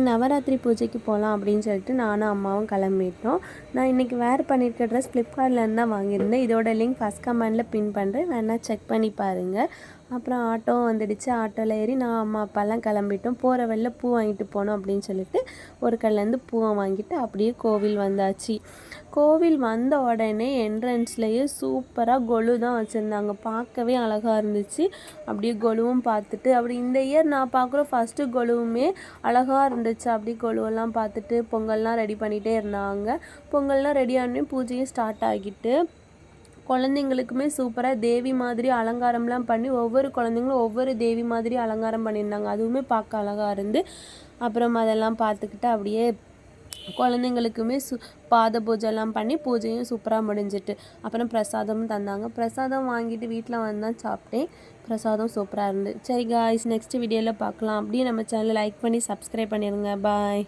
நவராத்திரி பூஜைக்கு போகலாம் அப்படின்னு சொல்லிட்டு நானும் அம்மாவும் கிளம்பிட்டோம். நான் இன்றைக்கி வேர் பண்ணியிருக்க ட்ரெஸ் ஃப்ளிப்கார்ட்லேருந்து தான் வாங்கியிருந்தேன். இதோட லிங்க் ஃபஸ்ட் கமெண்டில் பின் பண்ணுறேன், வேணால் செக் பண்ணி பாருங்கள். அப்புறம் ஆட்டோ வந்துடுச்சு. ஆட்டோவில் ஏறி நான் அம்மா அப்பாலாம் கிளம்பிட்டோம். போகிற வழியில் பூ வாங்கிட்டு போனோம் அப்படின்னு சொல்லிட்டு ஒரு கல்லேருந்து பூவை வாங்கிட்டு அப்படியே கோவில் வந்தாச்சு. கோவில் வந்த உடனே என்ட்ரன்ஸ்லேயே சூப்பராக கொலு தான் வச்சுருந்தாங்க. பார்க்கவே அழகாக இருந்துச்சு. அப்படியே கொலுவும் பார்த்துட்டு அப்படி இந்த இயர் நான் பார்க்குற ஃபஸ்ட்டு கொலுவுமே அழகாக இருந்துச்சு. அப்படி கொலுவெல்லாம் பார்த்துட்டு பொங்கல்லாம் ரெடி பண்ணிகிட்டே இருந்தாங்க. பொங்கல்லாம் ரெடி ஆனே பூஜையும் ஸ்டார்ட் ஆகிட்டு குழந்தைங்களுக்குமே சூப்பராக தேவி மாதிரி அலங்காரம்லாம் பண்ணி ஒவ்வொரு குழந்தைங்களும் ஒவ்வொரு தேவி மாதிரி அலங்காரம் பண்ணியிருந்தாங்க. அதுவுமே பார்க்க அழகாக இருந்து அப்புறம் அதெல்லாம் பார்த்துக்கிட்டு அப்படியே குழந்தைங்களுக்குமே பாத பூஜைலாம் பண்ணி பூஜையும் சூப்பராக முடிஞ்சிட்டு அப்புறம் பிரசாதமும் தந்தாங்க. பிரசாதம் வாங்கிட்டு வீட்டில் வந்தால் சாப்பிட்டேன். பிரசாதம் சூப்பராக இருந்து. சரி காய்ஸ், நெக்ஸ்ட் வீடியோவில் பார்க்கலாம். அப்படியே நம்ம சேனலை லைக் பண்ணி சப்ஸ்கிரைப் பண்ணிடுங்க. பாய்.